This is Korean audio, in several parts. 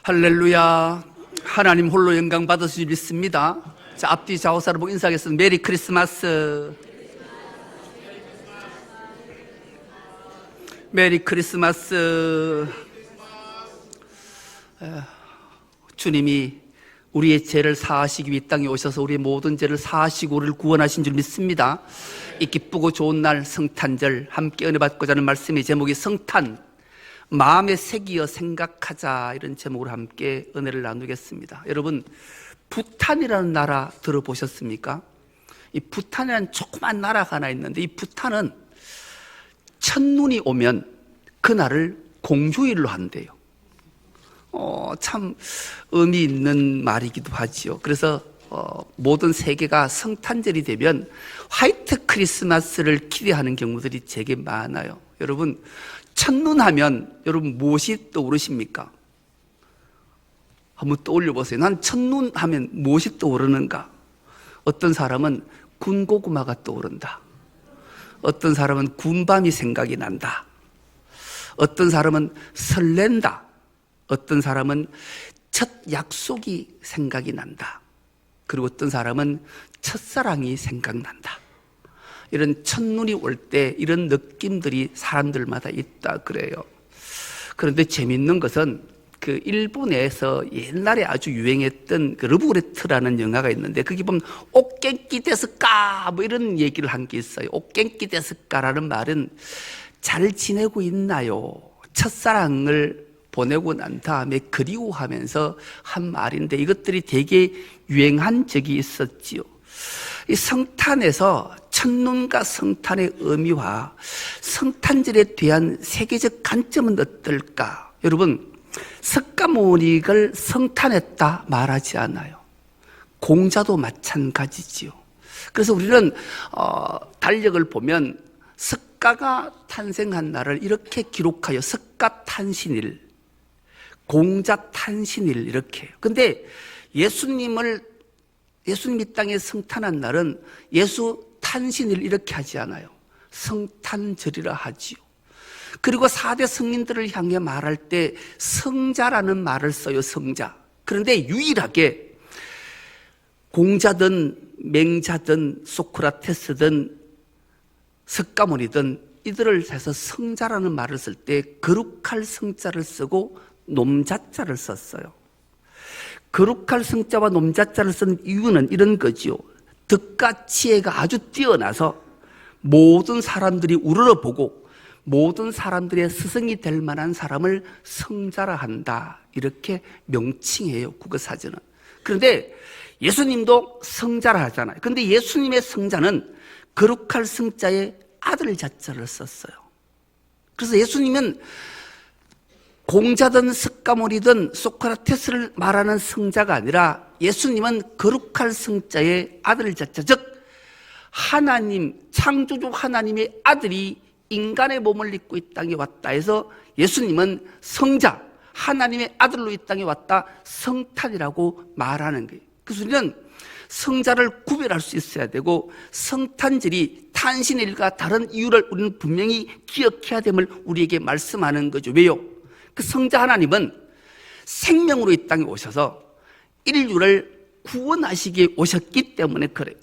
할렐루야. 하나님 홀로 영광 받으시길 믿습니다. 자, 앞뒤 좌우사를 보고 인사하겠습니다. 메리 크리스마스. 메리 크리스마스. 주님이 우리의 죄를 사하시기 위해 땅에 오셔서 우리의 모든 죄를 사하시고 우리를 구원하신 줄 믿습니다. 이 기쁘고 좋은 날 성탄절 함께 은혜 받고자 하는 말씀의 제목이 성탄, 마음에 새기어 생각하자, 이런 제목으로 함께 은혜를 나누겠습니다. 여러분, 부탄이라는 나라 들어보셨습니까? 이 부탄이라는 조그만 나라가 하나 있는데, 이 부탄은 첫눈이 오면 그날을 공휴일로 한대요. 참 의미 있는 말이기도 하지요. 그래서 모든 세계가 성탄절이 되면 화이트 크리스마스를 기대하는 경우들이 되게 많아요. 여러분, 첫눈 하면 여러분 무엇이 떠오르십니까? 한번 떠올려 보세요. 난 첫눈 하면 무엇이 떠오르는가? 어떤 사람은 군고구마가 떠오른다. 어떤 사람은 군밤이 생각이 난다. 어떤 사람은 설렌다. 어떤 사람은 첫 약속이 생각이 난다. 그리고 어떤 사람은 첫사랑이 생각난다. 이런 첫눈이 올 때 이런 느낌들이 사람들마다 있다 그래요. 그런데 재밌는 것은 그 일본에서 옛날에 아주 유행했던 그 러브레터라는 영화가 있는데, 거기 보면 오겐키 데스까 뭐 이런 얘기를 한 게 있어요. 오겐키 데스까라는 말은 잘 지내고 있나요? 첫사랑을 보내고 난 다음에 그리워하면서 한 말인데, 이것들이 되게 유행한 적이 있었지요. 이 성탄에서 첫눈과 성탄의 의미와 성탄절에 대한 세계적 관점은 어떨까? 여러분, 석가모니를 성탄했다 말하지 않아요. 공자도 마찬가지지요. 그래서 우리는 달력을 보면 석가가 탄생한 날을 이렇게 기록하여 석가탄신일, 공자탄신일 이렇게 해요. 근데 예수님 이 땅에 성탄한 날은 예수 탄신일 이렇게 하지 않아요. 성탄절이라 하지요. 그리고 4대 성인들을 향해 말할 때 성자라는 말을 써요. 성자. 그런데 유일하게 공자든 맹자든 소크라테스든 석가모니든 이들을 해서 성자라는 말을 쓸 때 거룩할 성자를 쓰고 놈자자를 썼어요. 거룩할 성자와 놈자자를 쓴 이유는 이런 거지요. 덕과 지혜가 아주 뛰어나서 모든 사람들이 우러러보고 모든 사람들의 스승이 될 만한 사람을 성자라 한다, 이렇게 명칭해요, 국어사전은. 그런데 예수님도 성자라 하잖아요. 그런데 예수님의 성자는 거룩할 성자의 아들 자자를 썼어요. 그래서 예수님은 공자든 석가모니든 소크라테스를 말하는 성자가 아니라 예수님은 거룩할 성자의 아들 자자, 즉 하나님, 창조주 하나님의 아들이 인간의 몸을 입고 이 땅에 왔다 해서 예수님은 성자, 하나님의 아들로 이 땅에 왔다, 성탄이라고 말하는 거예요. 그래서 우리는 성자를 구별할 수 있어야 되고, 성탄절이 탄신일과 다른 이유를 우리는 분명히 기억해야 됨을 우리에게 말씀하는 거죠. 왜요? 그 성자 하나님은 생명으로 이 땅에 오셔서 인류를 구원하시기에 오셨기 때문에 그래요.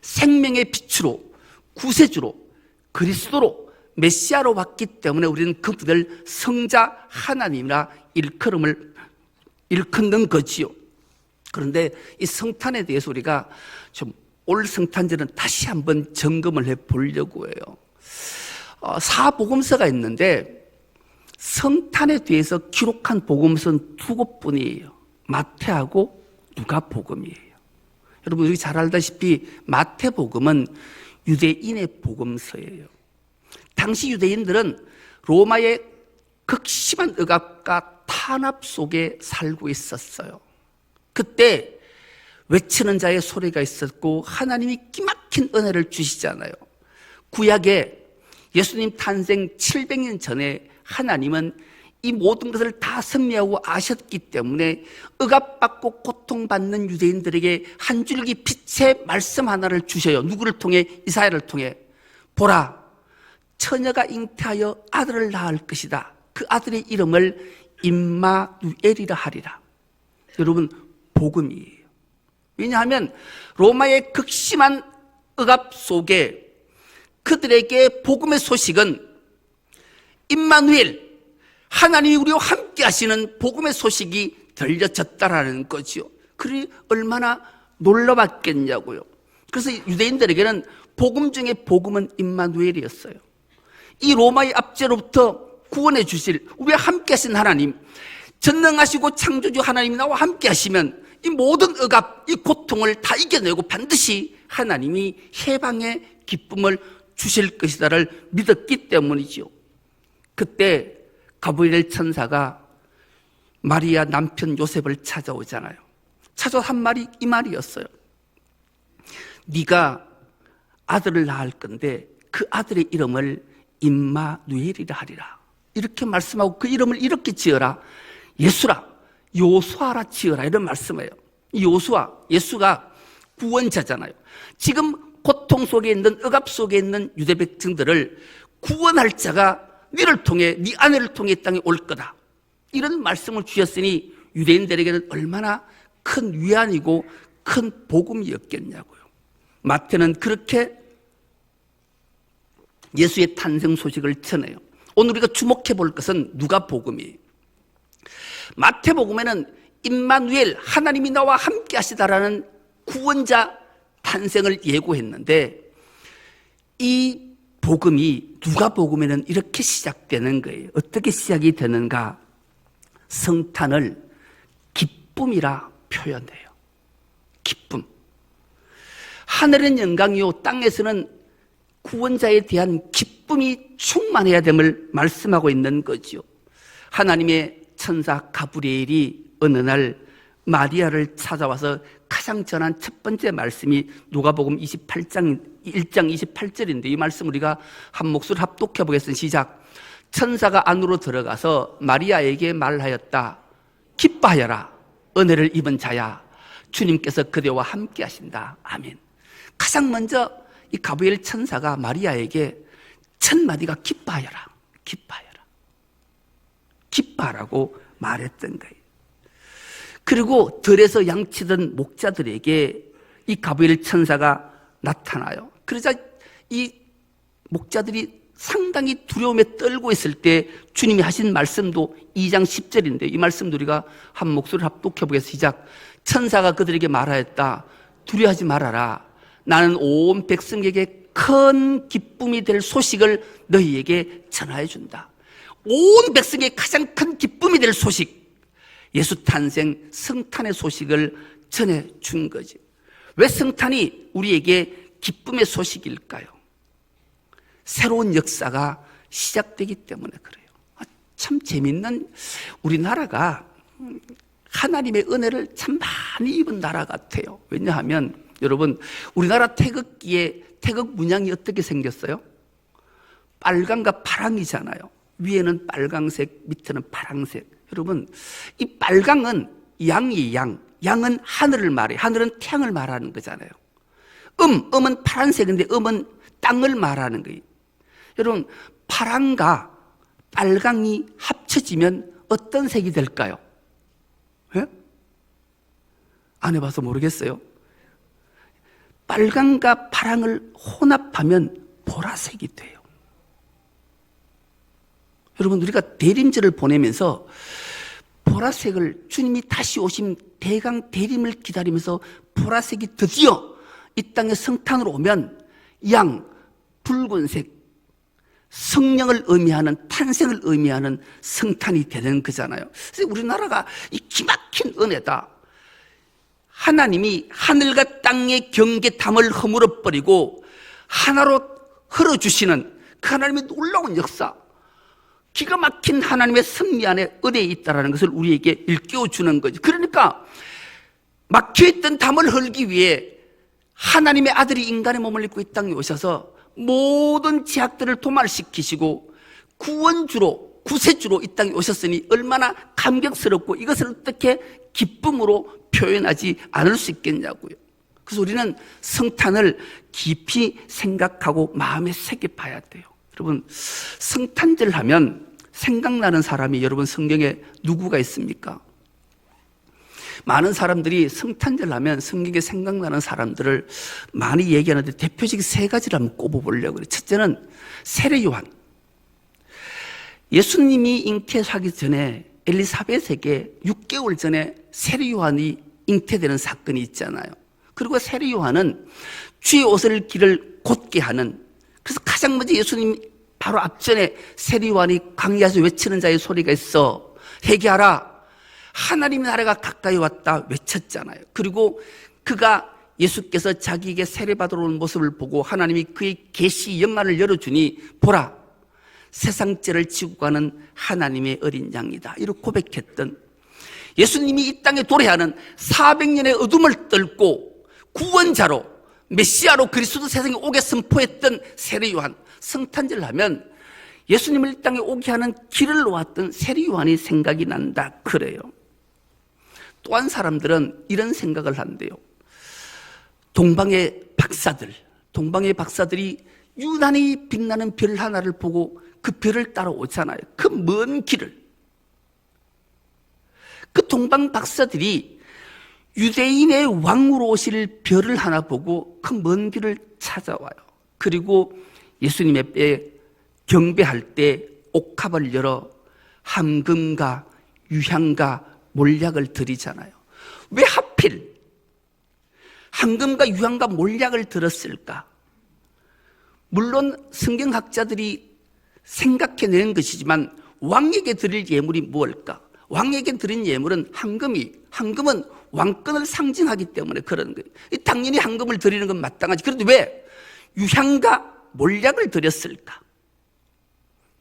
생명의 빛으로, 구세주로, 그리스도로, 메시아로 왔기 때문에 우리는 그분을 성자 하나님이라 일컫는 거지요. 그런데 이 성탄에 대해서 우리가 좀 올 성탄절은 다시 한번 점검을 해 보려고 해요. 사복음서가 있는데 성탄에 대해서 기록한 복음서는 2곳뿐이에요. 마태하고 누가복음이에요. 여러분, 우리 잘 알다시피 마태복음은 유대인의 복음서예요. 당시 유대인들은 로마의 극심한 억압과 탄압 속에 살고 있었어요. 그때 외치는 자의 소리가 있었고 하나님이 기막힌 은혜를 주시잖아요. 구약에 예수님 탄생 700년 전에 하나님은 이 모든 것을 다 섭리하고 아셨기 때문에 억압받고 고통받는 유대인들에게 한 줄기 빛의 말씀 하나를 주셔요. 누구를 통해? 이사야를 통해. 보라, 처녀가 잉태하여 아들을 낳을 것이다. 그 아들의 이름을 임마누엘이라 하리라. 여러분, 복음이에요. 왜냐하면 로마의 극심한 억압 속에 그들에게 복음의 소식은 임마누엘, 하나님이 우리와 함께 하시는 복음의 소식이 들려졌다라는 거지요. 그리 얼마나 놀라웠겠냐고요. 그래서 유대인들에게는 복음 중에 복음은 임마누엘이었어요. 이 로마의 압제로부터 구원해 주실 우리와 함께 하신 하나님, 전능하시고 창조주 하나님이 나와 함께 하시면 이 모든 억압, 이 고통을 다 이겨내고 반드시 하나님이 해방의 기쁨을 주실 것이다를 믿었기 때문이죠. 그때 가브리엘 천사가 마리아 남편 요셉을 찾아오잖아요. 찾아와 한 말이 이 말이었어요. 네가 아들을 낳을 건데 그 아들의 이름을 임마누엘이라 하리라. 이렇게 말씀하고 그 이름을 이렇게 지어라. 예수라, 요수아라 지어라. 이런 말씀이에요. 이 요수아, 예수가 구원자잖아요. 지금 고통 속에 있는, 억압 속에 있는 유대 백성들을 구원할 자가 너를 통해, 네 아내를 통해 이 땅에 올 거다. 이런 말씀을 주셨으니 유대인들에게는 얼마나 큰 위안이고 큰 복음이었겠냐고요. 마태는 그렇게 예수의 탄생 소식을 전해요. 오늘 우리가 주목해 볼 것은 누가복음이에요. 마태복음에는 임마누엘, 하나님이 나와 함께 하시다라는 구원자 탄생을 예고했는데 이 복음이 누가복음에는 이렇게 시작되는 거예요. 어떻게 시작이 되는가? 성탄을 기쁨이라 표현해요. 기쁨. 하늘은 영광이요 땅에서는 구원자에 대한 기쁨이 충만해야 됨을 말씀하고 있는 거죠. 하나님의 천사 가브리엘이 어느 날 마리아를 찾아와서 가장 전한 첫 번째 말씀이 누가복음 1장 28절인데 이 말씀 우리가 한 목소리 합독해 보겠습니다. 시작. 천사가 안으로 들어가서 마리아에게 말하였다. 기뻐하여라. 은혜를 입은 자야. 주님께서 그대와 함께 하신다. 아멘. 가장 먼저 이 가브리엘 천사가 마리아에게 첫 마디가 기뻐하여라. 기뻐하여라. 기뻐하라고 말했던 거예요. 그리고 들에서 양치던 목자들에게 이 가브리엘 천사가 나타나요. 그러자 이 목자들이 상당히 두려움에 떨고 있을 때 주님이 하신 말씀도 2장 10절인데 이 말씀도 우리가 한 목소리를 합독해 보겠습니다. 시작. 천사가 그들에게 말하였다. 두려워하지 말아라. 나는 온 백성에게 큰 기쁨이 될 소식을 너희에게 전하여 준다. 온 백성에게 가장 큰 기쁨이 될 소식, 예수 탄생 성탄의 소식을 전해 준 거지. 왜 성탄이 우리에게 기쁨의 소식일까요? 새로운 역사가 시작되기 때문에 그래요. 참 재밌는, 우리나라가 하나님의 은혜를 참 많이 입은 나라 같아요. 왜냐하면 여러분, 우리나라 태극기의 태극 문양이 어떻게 생겼어요? 빨강과 파랑이잖아요. 위에는 빨강색, 밑에는 파랑색. 여러분, 이 빨강은 양이 양. 양은 하늘을 말해요. 하늘은 태양을 말하는 거잖아요. 음은 파란색인데 음은 땅을 말하는 거예요. 여러분, 파랑과 빨강이 합쳐지면 어떤 색이 될까요? 예? 안 해봐서 모르겠어요. 빨강과 파랑을 혼합하면 보라색이 돼요. 여러분, 우리가 대림절을 보내면서 보라색을, 주님이 다시 오신 대강 대림을 기다리면서 보라색이 드디어 이 땅에 성탄으로 오면 양, 붉은색, 성령을 의미하는, 탄생을 의미하는 성탄이 되는 거잖아요. 그래서 우리나라가 이 기막힌 은혜다. 하나님이 하늘과 땅의 경계담을 허물어버리고 하나로 흘러주시는 그 하나님의 놀라운 역사, 기가 막힌 하나님의 섭리 안에 은혜에 있다는 것을 우리에게 일깨워주는 거죠. 그러니까 막혀있던 담을 헐기 위해 하나님의 아들이 인간의 몸을 입고 이 땅에 오셔서 모든 죄악들을 도말시키시고 구원주로, 구세주로 이 땅에 오셨으니 얼마나 감격스럽고 이것을 어떻게 기쁨으로 표현하지 않을 수 있겠냐고요. 그래서 우리는 성탄을 깊이 생각하고 마음에 새겨봐야 돼요. 여러분, 성탄절 하면 생각나는 사람이 여러분 성경에 누구가 있습니까? 많은 사람들이 성탄절 하면 성경에 생각나는 사람들을 많이 얘기하는데 대표적인 세 가지를 한번 꼽아보려고 그래요. 첫째는 세례 요한. 예수님이 잉태하기 전에 엘리사벳에게 6개월 전에 세례 요한이 잉태되는 사건이 있잖아요. 그리고 세례 요한은 주의 옷을 길을 곧게 하는, 그래서 가장 먼저 예수님 바로 앞전에 세례 요한이 광야에서 외치는 자의 소리가 있어 회개하라, 하나님의 나라가 가까이 왔다 외쳤잖아요. 그리고 그가 예수께서 자기에게 세례받으러 온 모습을 보고 하나님이 그의 계시 영안을 열어주니 보라, 세상 죄를 지고 가는 하나님의 어린 양이다, 이렇게 고백했던, 예수님이 이 땅에 도래하는 400년의 어둠을 떨고 구원자로 메시아로 그리스도 세상에 오게 선포했던 세례 요한. 성탄절 하면 예수님을 이 땅에 오게 하는 길을 놓았던 세례 요한이 생각이 난다 그래요. 또 한 사람들은 이런 생각을 한대요. 동방의 박사들이 유난히 빛나는 별 하나를 보고 그 별을 따라오잖아요. 그 먼 길을. 그 동방 박사들이 유대인의 왕으로 오실 별을 하나 보고 그 먼 길을 찾아와요. 그리고 예수님의 뼈에 경배할 때 옥합을 열어 함금과 유향과 몰약을 드리잖아요. 왜 하필 함금과 유향과 몰약을 들었을까? 물론 성경학자들이 생각해낸 것이지만 왕에게 드릴 예물이 무엇일까? 왕에게 드린 예물은 황금은 왕권을 상징하기 때문에 그런 거예요. 당연히 황금을 드리는 건 마땅하지. 그런데 왜 유향과 몰약을 드렸을까?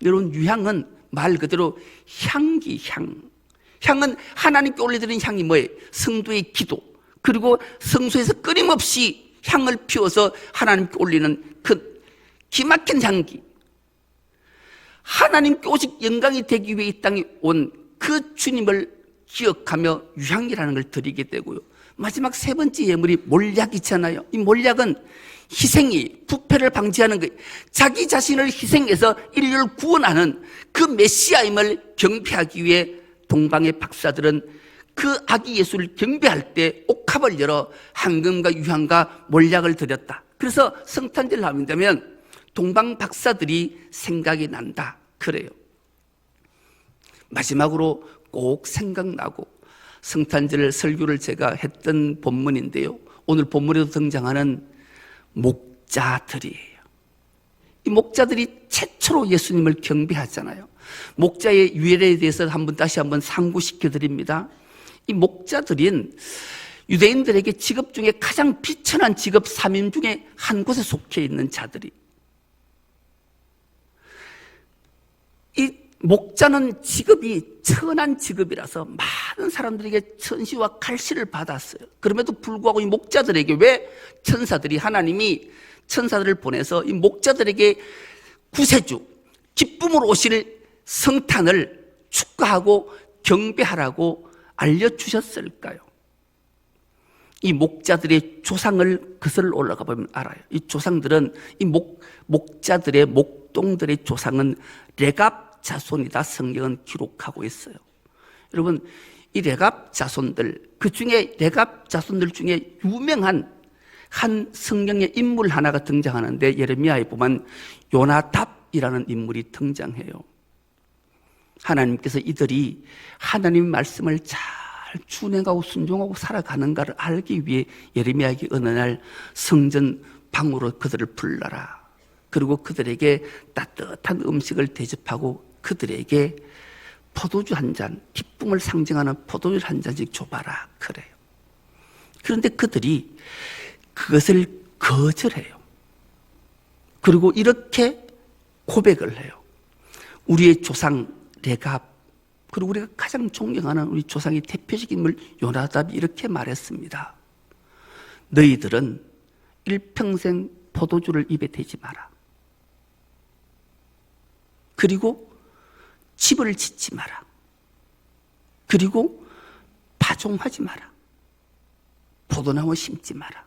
여러분, 유향은 말 그대로 향은 하나님께 올려드리는 향이 뭐예요? 성도의 기도, 그리고 성소에서 끊임없이 향을 피워서 하나님께 올리는 그 기막힌 향기. 하나님께 오직 영광이 되기 위해 이 땅에 온 그 주님을 기억하며 유향이라는 걸 드리게 되고요. 마지막 세 번째 예물이 몰약이잖아요. 이 몰약은 희생이 부패를 방지하는 거예요. 자기 자신을 희생해서 인류를 구원하는 그 메시아임을 경배하기 위해 동방의 박사들은 그 아기 예수를 경배할 때 옥합을 열어 황금과 유향과 몰약을 드렸다. 그래서 성탄절을 하면 동방 박사들이 생각이 난다 그래요. 마지막으로 꼭 생각나고, 성탄절 설교를 제가 했던 본문인데요, 오늘 본문에도 등장하는 목자들이에요. 이 목자들이 최초로 예수님을 경배하잖아요. 목자의 유래에 대해서 다시 한번 상고시켜 드립니다. 이 목자들인 유대인들에게 직업 중에 가장 비천한 직업 3인 중에 한 곳에 속해 있는 자들이, 이 목자는 직업이 천한 직업이라서 많은 사람들에게 천시와 갈시를 받았어요. 그럼에도 불구하고 이 목자들에게 왜 천사들이, 하나님이 천사들을 보내서 이 목자들에게 구세주, 기쁨으로 오실 성탄을 축하하고 경배하라고 알려주셨을까요? 이 목자들의 조상을 거슬러 올라가 보면 알아요. 이 조상들은, 이 목자들의, 목동들의 조상은 레갑 자손이다 성경은 기록하고 있어요. 여러분, 이 레갑 자손들, 그 중에 레갑 자손들 중에 유명한 한 성경의 인물 하나가 등장하는데, 예레미야에 보면 요나답이라는 인물이 등장해요. 하나님께서 이들이 하나님의 말씀을 잘 준행하고 순종하고 살아가는가를 알기 위해 예레미야에게 어느 날 성전 방으로 그들을 불러라. 그리고 그들에게 따뜻한 음식을 대접하고 그들에게 포도주 한 잔, 기쁨을 상징하는 포도주 한 잔씩 줘봐라 그래요. 그런데 그들이 그것을 거절해요. 그리고 이렇게 고백을 해요. 우리의 조상 레갑, 그리고 우리가 가장 존경하는 우리 조상의 대표적인 인물 요나답이 이렇게 말했습니다. 너희들은 일평생 포도주를 입에 대지 마라. 그리고 집을 짓지 마라. 그리고 파종하지 마라. 포도나무 심지 마라.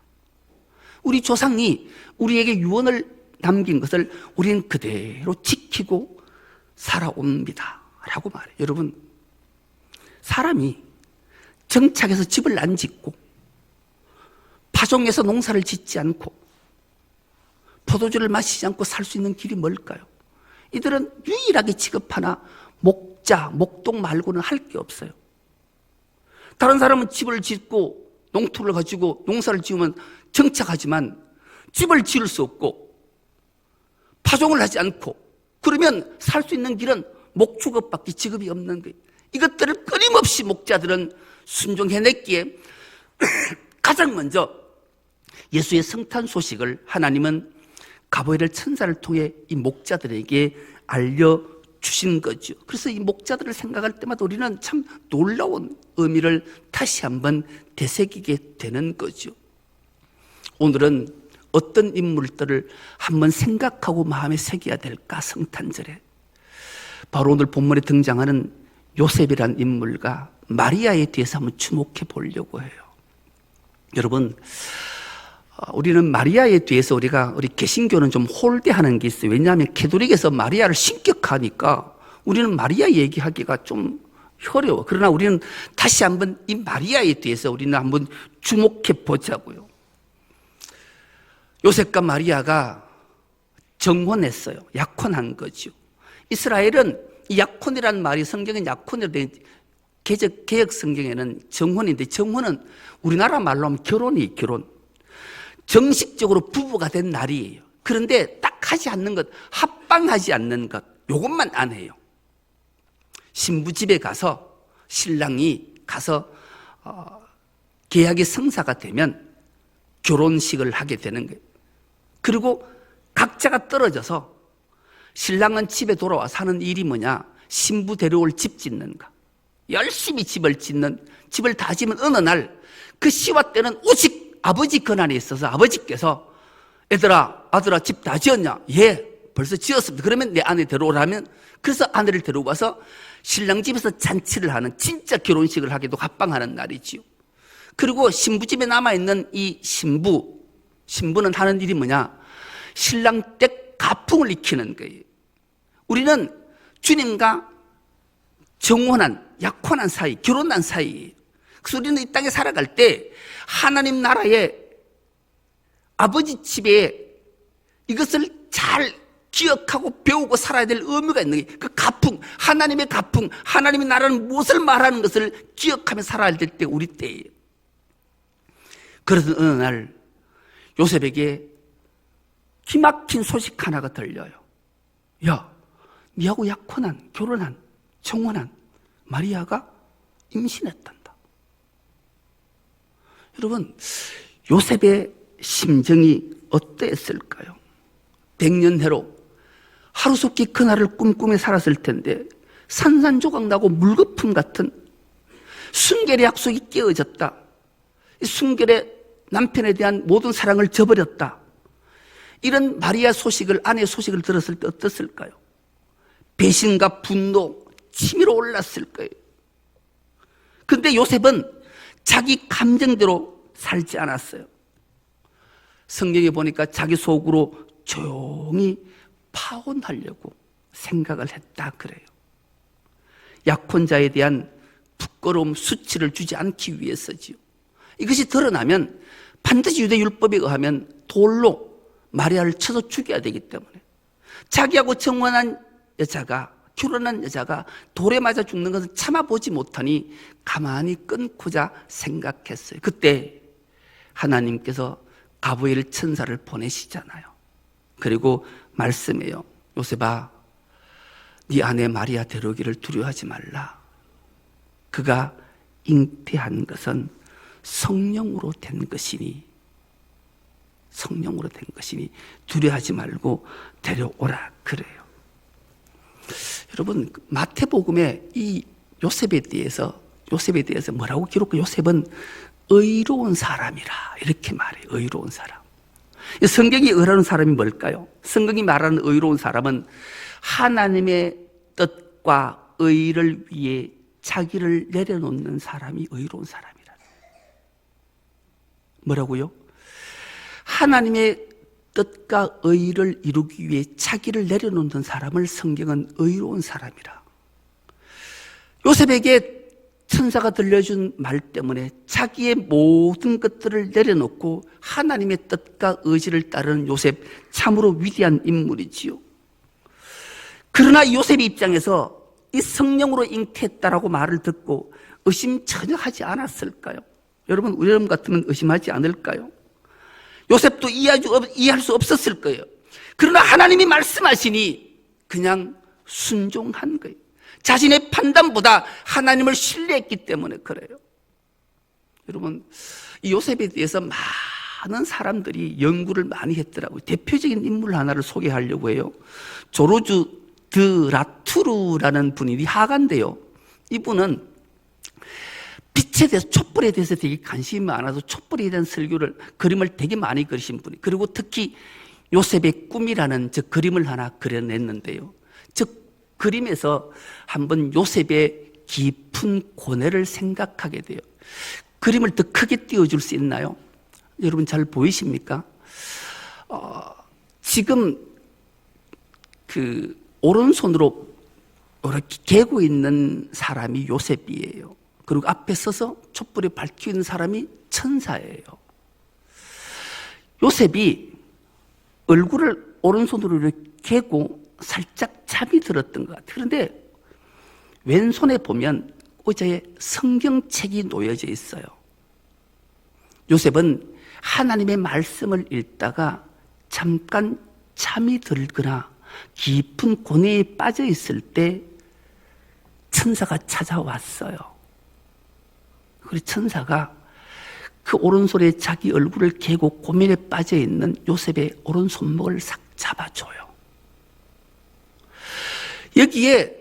우리 조상이 우리에게 유언을 남긴 것을 우리는 그대로 지키고 살아옵니다 라고 말해요. 여러분, 사람이 정착해서 집을 안 짓고 파종해서 농사를 짓지 않고 포도주를 마시지 않고 살 수 있는 길이 뭘까요? 이들은 유일하게 직업 하나 목자, 목동 말고는 할 게 없어요. 다른 사람은 집을 짓고 농토를 가지고 농사를 지으면 정착하지만 집을 지을 수 없고 파종을 하지 않고 그러면 살 수 있는 길은 목축업밖에 직업이 없는 거예요. 이것들을 끊임없이 목자들은 순종해냈기에 가장 먼저 예수의 성탄 소식을 하나님은 가브리엘 천사를 통해 이 목자들에게 알려주신 거죠. 그래서 이 목자들을 생각할 때마다 우리는 참 놀라운 의미를 다시 한번 되새기게 되는 거죠. 오늘은 어떤 인물들을 한번 생각하고 마음에 새겨야 될까? 성탄절에 바로 오늘 본문에 등장하는 요셉이라는 인물과 마리아에 대해서 한번 주목해 보려고 해요. 여러분, 우리는 마리아에 대해서 우리 개신교는 좀 홀대하는 게 있어요. 왜냐하면 캐톨릭에서 마리아를 신격하니까 우리는 마리아 얘기하기가 좀 어려워. 그러나 우리는 다시 한번 이 마리아에 대해서 우리는 한번 주목해 보자고요. 요셉과 마리아가 정혼했어요. 약혼한 거죠. 이스라엘은 이 약혼이라는 말이 성경엔 약혼이라고 된 개역 성경에는 정혼인데 정혼은 우리나라 말로 하면 결혼. 정식적으로 부부가 된 날이에요. 그런데 딱 하지 않는 것, 합방하지 않는 것, 요것만 안 해요. 신부 집에 가서 신랑이 가서 계약이 성사가 되면 결혼식을 하게 되는 거예요. 그리고 각자가 떨어져서 신랑은 집에 돌아와서 하는 일이 뭐냐? 신부 데려올 집 짓는 거. 열심히 집을 다 지면 어느 날 그 시와 때는 오직 아버지 권한이 있어서 아버지께서 아들아 집 다 지었냐? 예, 벌써 지었습니다. 그러면 내 아내 데려오라면 그래서 아내를 데려와서 신랑 집에서 잔치를 하는 진짜 결혼식을 하기도 합방하는 날이지요. 그리고 신부 집에 남아있는 이 신부는 하는 일이 뭐냐? 신랑 댁 가풍을 익히는 거예요. 우리는 주님과 약혼한 사이, 결혼한 사이예요. 그래서 우리는 이 땅에 살아갈 때 하나님 나라의 아버지 집에 이것을 잘 기억하고 배우고 살아야 될 의무가 있는 거예요. 그 가풍, 하나님의 가풍, 하나님의 나라는 무엇을 말하는 것을 기억하며 살아야 될 때 우리 때예요. 그러던 어느 날 요셉에게 기막힌 소식 하나가 들려요. 야, 니하고 결혼한, 정혼한 마리아가 임신했단다. 여러분, 요셉의 심정이 어땠을까요? 100년해로 하루속히 그날을 꿈꾸며 살았을 텐데 산산조각 나고 물거품 같은 순결의 약속이 깨어졌다. 순결의 남편에 대한 모든 사랑을 저버렸다. 이런 마리아 아내의 소식을 들었을 때 어땠을까요? 배신과 분노, 치밀어 올랐을 거예요. 그런데 요셉은 자기 감정대로 살지 않았어요. 성경에 보니까 자기 속으로 조용히 파혼하려고 생각을 했다 그래요. 약혼자에 대한 부끄러움, 수치를 주지 않기 위해서지요. 이것이 드러나면 반드시 유대율법에 의하면 돌로 마리아를 쳐서 죽여야 되기 때문에 자기하고 결혼한 여자가 돌에 맞아 죽는 것은 참아보지 못하니 가만히 끊고자 생각했어요. 그때 하나님께서 가브리엘 천사를 보내시잖아요. 그리고 말씀해요. 요셉아, 네 아내 마리아 데려오기를 두려워하지 말라. 그가 잉태한 것은 성령으로 된 것이니 두려워하지 말고 데려오라 그래요. 여러분, 마태복음에 이 요셉에 대해서 뭐라고 기록해? 요셉은 의로운 사람이라 이렇게 말해요. 의로운 사람. 성경이 의로운 사람이 뭘까요? 성경이 말하는 의로운 사람은 하나님의 뜻과 의를 위해 자기를 내려놓는 사람이 의로운 사람이라. 뭐라고요? 하나님의 뜻과 의를 이루기 위해 자기를 내려놓는 사람을 성경은 의로운 사람이라. 요셉에게 천사가 들려준 말 때문에 자기의 모든 것들을 내려놓고 하나님의 뜻과 의지를 따르는 요셉, 참으로 위대한 인물이지요. 그러나 요셉의 입장에서 이 성령으로 잉태했다라고 말을 듣고 의심 전혀 하지 않았을까요? 여러분, 우리 여러분 같으면 의심하지 않을까요? 요셉도 이해할 수 없었을 거예요. 그러나 하나님이 말씀하시니 그냥 순종한 거예요. 자신의 판단보다 하나님을 신뢰했기 때문에 그래요. 여러분, 이 요셉에 대해서 많은 사람들이 연구를 많이 했더라고요. 대표적인 인물 하나를 소개하려고 해요. 조르주 드 라투르라는 분이 화가인데요. 이분은 빛에 대해서, 촛불에 대해서 되게 관심이 많아서 촛불에 대한 설교를, 그림을 되게 많이 그리신 분이, 그리고 특히 요셉의 꿈이라는 저 그림을 하나 그려냈는데요. 저 그림에서 한번 요셉의 깊은 고뇌를 생각하게 돼요. 그림을 더 크게 띄워줄 수 있나요? 여러분 잘 보이십니까? 지금 그 오른손으로 이렇게 개고 있는 사람이 요셉이에요. 그리고 앞에 서서 촛불에 밝히고 있는 사람이 천사예요. 요셉이 얼굴을 오른손으로 이렇게 개고 살짝 잠이 들었던 것 같아요. 그런데 왼손에 보면 의자에 성경책이 놓여져 있어요. 요셉은 하나님의 말씀을 읽다가 잠깐 잠이 들거나 깊은 고뇌에 빠져 있을 때 천사가 찾아왔어요. 그리고 천사가 그 오른손에 자기 얼굴을 개고 고민에 빠져 있는 요셉의 오른손목을 싹 잡아줘요. 여기에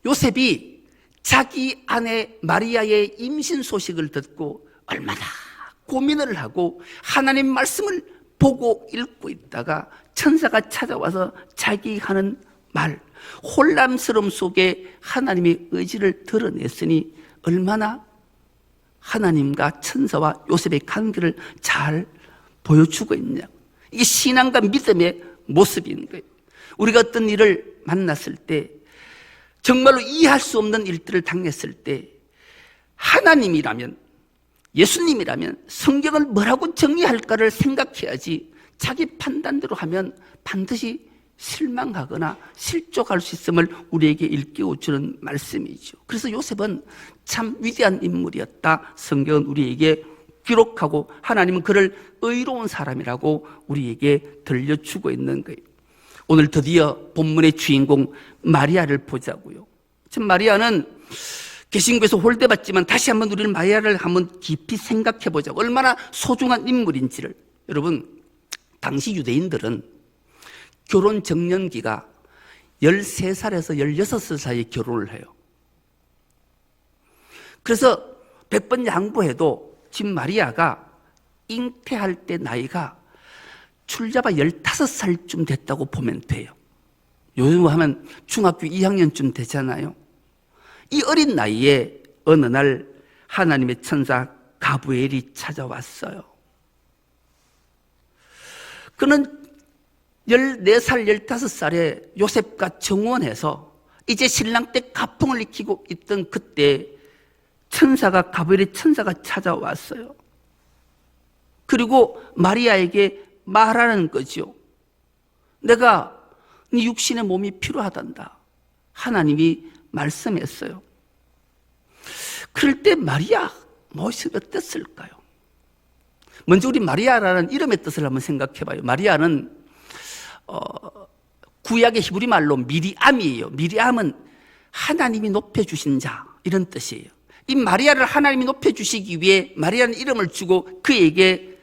요셉이 자기 아내 마리아의 임신 소식을 듣고 얼마나 고민을 하고 하나님 말씀을 보고 읽고 있다가 천사가 찾아와서 자기 하는 말, 혼란스러움 속에 하나님의 의지를 드러냈으니 얼마나 하나님과 천사와 요셉의 관계를 잘 보여주고 있냐. 이게 신앙과 믿음의 모습인 거예요. 우리가 어떤 일을 만났을 때, 정말로 이해할 수 없는 일들을 당했을 때, 하나님이라면, 예수님이라면 성경을 뭐라고 정의할까를 생각해야지 자기 판단대로 하면 반드시 실망하거나 실족할 수 있음을 우리에게 일깨워주는 말씀이죠. 그래서 요셉은 참 위대한 인물이었다. 성경은 우리에게 기록하고 하나님은 그를 의로운 사람이라고 우리에게 들려주고 있는 거예요. 오늘 드디어 본문의 주인공 마리아를 보자고요. 지금 마리아는 개신교에서 홀대받지만 다시 한번 우리는 마리아를 한번 깊이 생각해 보자고, 얼마나 소중한 인물인지를. 여러분, 당시 유대인들은 결혼 적령기가 13살에서 16살 사이에 결혼을 해요. 그래서 100번 양보해도 지금 마리아가 잉태할 때 나이가 출자바 15살쯤 됐다고 보면 돼요. 요즘 하면 중학교 2학년쯤 되잖아요. 이 어린 나이에 어느 날 하나님의 천사 가브리엘이 찾아왔어요. 그는 14살, 15살에 요셉과 정원해서 이제 신랑 때 가풍을 익히고 있던 그때 가브리엘 천사가 찾아왔어요. 그리고 마리아에게 말하는 거죠. 내가 네 육신의 몸이 필요하단다. 하나님이 말씀했어요. 그럴 때 마리아 모습이 어땠을까요? 먼저 우리 마리아라는 이름의 뜻을 한번 생각해봐요. 마리아는 구약의 히브리 말로 미리암이에요. 미리암은 하나님이 높여주신 자, 이런 뜻이에요. 이 마리아를 하나님이 높여주시기 위해 마리아는 이름을 주고 그에게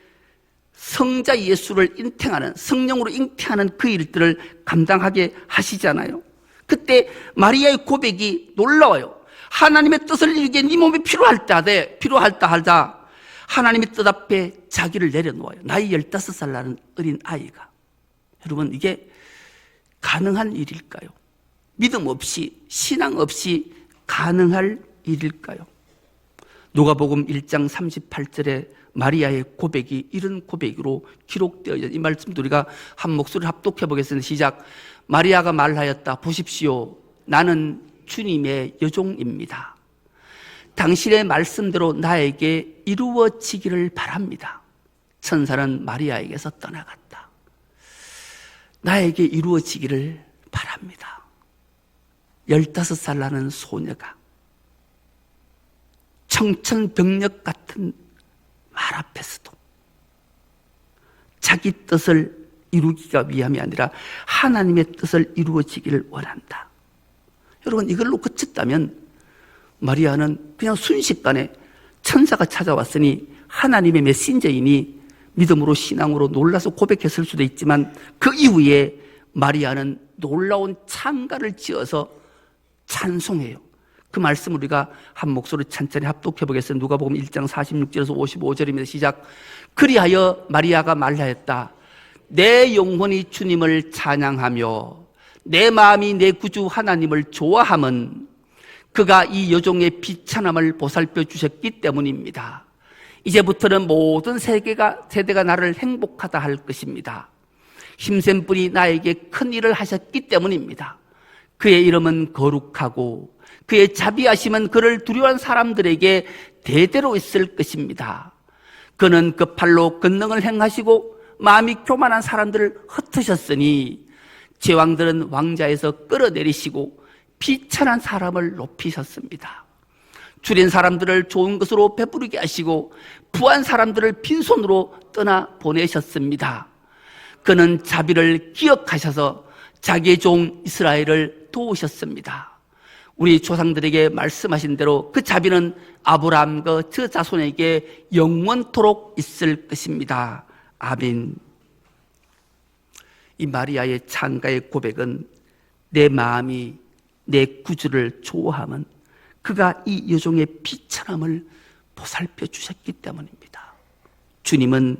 성자 예수를 잉태하는, 성령으로 잉태하는 그 일들을 감당하게 하시잖아요. 그때 마리아의 고백이 놀라워요. 하나님의 뜻을 이루기에 네 몸이 필요하다 하자 하나님의 뜻 앞에 자기를 내려놓아요. 나이 15살 나는 어린 아이가. 여러분, 이게 가능한 일일까요? 믿음 없이, 신앙 없이 가능할 일일까요? 누가복음 1장 38절에 마리아의 고백이 이런 고백으로 기록되어 있는 이 말씀도 우리가 한 목소리를 합독해 보겠습니다. 시작. 마리아가 말하였다. 보십시오. 나는 주님의 여종입니다. 당신의 말씀대로 나에게 이루어지기를 바랍니다. 천사는 마리아에게서 떠나갔다. 나에게 이루어지기를 바랍니다. 15살 나는 소녀가 청천벽력 같은 말 앞에서도 자기 뜻을 이루기가 위함이 아니라 하나님의 뜻을 이루어지기를 원한다. 여러분, 이걸 놓고 쳤다면 마리아는 그냥 순식간에 천사가 찾아왔으니 하나님의 메신저이니 믿음으로 신앙으로 놀라서 고백했을 수도 있지만 그 이후에 마리아는 놀라운 찬가를 지어서 찬송해요. 그 말씀 우리가 한 목소리 찬찬히 합독해 보겠습니다. 누가복음 1장 46절에서 55절입니다. 시작. 그리하여 마리아가 말하였다. 내 영혼이 주님을 찬양하며 내 마음이 내 구주 하나님을 좋아함은 그가 이 여종의 비천함을 보살펴 주셨기 때문입니다. 이제부터는 모든 세대가 나를 행복하다 할 것입니다. 힘센 분이 나에게 큰 일을 하셨기 때문입니다. 그의 이름은 거룩하고 그의 자비하심은 그를 두려워한 사람들에게 대대로 있을 것입니다. 그는 그 팔로 권능을 행하시고 마음이 교만한 사람들을 흩으셨으니 제왕들은 왕자에서 끌어내리시고 비천한 사람을 높이셨습니다. 줄인 사람들을 좋은 것으로 배부르게 하시고 부한 사람들을 빈손으로 떠나 보내셨습니다. 그는 자비를 기억하셔서 자기의 종 이스라엘을 도우셨습니다. 우리 조상들에게 말씀하신 대로 그 자비는 아브라함과 저 자손에게 영원토록 있을 것입니다. 아멘. 이 마리아의 찬가의 고백은 내 마음이 내 구주를 좋아함은 그가 이 여종의 비천함을 보살펴 주셨기 때문입니다. 주님은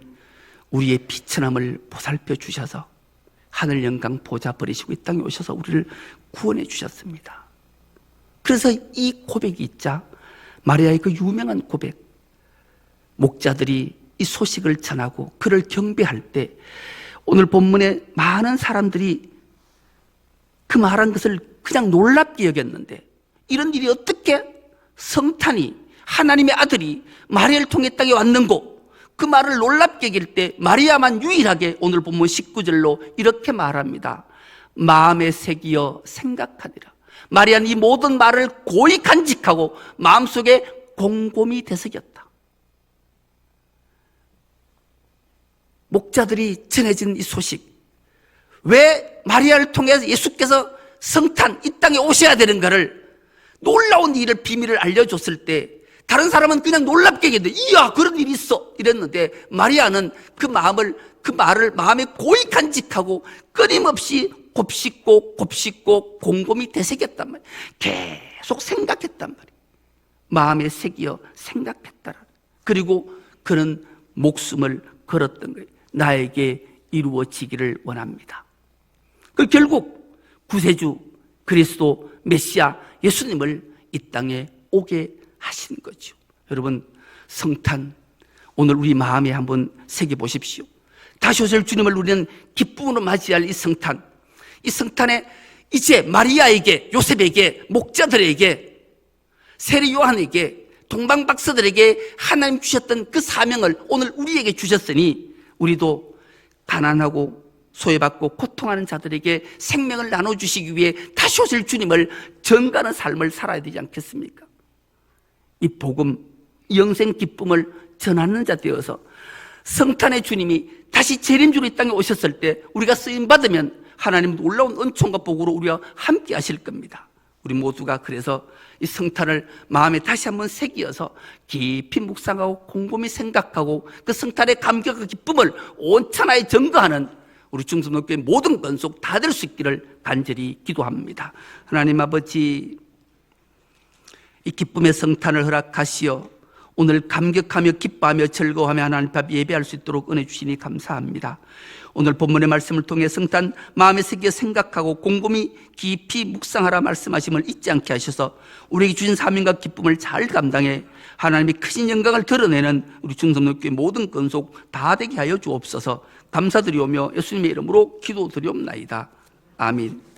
우리의 비천함을 보살펴 주셔서 하늘 영광 보좌 버리시고 이 땅에 오셔서 우리를 구원해 주셨습니다. 그래서 이 고백이 있자 마리아의 그 유명한 고백, 목자들이 이 소식을 전하고 그를 경배할 때 오늘 본문에 많은 사람들이 그 말한 것을 그냥 놀랍게 여겼는데 이런 일이 어떻게 성탄이 하나님의 아들이 마리아를 통해 땅에 왔는고 그 말을 놀랍게 여길 때 마리아만 유일하게 오늘 본문 19절로 이렇게 말합니다. 마음에 새기어 생각하니라. 마리아는 이 모든 말을 고이 간직하고 마음속에 곰곰이 되새겼다. 목자들이 전해진 이 소식, 왜 마리아를 통해서 예수께서 성탄 이 땅에 오셔야 되는가를 놀라운 일을 비밀을 알려줬을 때 다른 사람은 그냥 놀랍게 얘기했는데 이야 그런 일이 있어 이랬는데 마리아는 그 말을 마음에 고이 간직하고 끊임없이 곱씹고 곰곰이 되새겼단 말이에요. 계속 생각했단 말이에요. 마음에 새기어 생각했다라. 그리고 그는 목숨을 걸었던 거예요. 나에게 이루어지기를 원합니다. 그 결국 구세주 그리스도 메시아 예수님을 이 땅에 오게 하신 거죠. 여러분, 성탄 오늘 우리 마음에 한번 새겨보십시오. 다시 오실 주님을 우리는 기쁨으로 맞이할 이 성탄, 이 성탄에 이제 마리아에게, 요셉에게, 목자들에게, 세례 요한에게, 동방박사들에게 하나님 주셨던 그 사명을 오늘 우리에게 주셨으니 우리도 가난하고 소외받고 고통하는 자들에게 생명을 나눠주시기 위해 다시 오실 주님을 전가하는 삶을 살아야 되지 않겠습니까? 이 복음, 이 영생 기쁨을 전하는 자 되어서 성탄의 주님이 다시 재림주로 이 땅에 오셨을 때 우리가 쓰임받으면 하나님 놀라운 은총과 복으로 우리와 함께 하실 겁니다. 우리 모두가 그래서 이 성탄을 마음에 다시 한번 새기어서 깊이 묵상하고 곰곰이 생각하고 그 성탄의 감격과 기쁨을 온천하에 증거하는 우리 중성교회 모든 건속 다 될 수 있기를 간절히 기도합니다. 하나님 아버지, 이 기쁨의 성탄을 허락하시어 오늘 감격하며 기뻐하며 즐거워하며 하나님 앞에 예배할 수 있도록 은혜 주시니 감사합니다. 오늘 본문의 말씀을 통해 성탄 마음에 새겨 생각하고 곰곰이 깊이 묵상하라 말씀하심을 잊지 않게 하셔서 우리에게 주신 사명과 기쁨을 잘 감당해 하나님의 크신 영광을 드러내는 우리 중성교회 모든 건속 다 되게 하여 주옵소서. 감사드리오며 예수님의 이름으로 기도드리옵나이다. 아멘.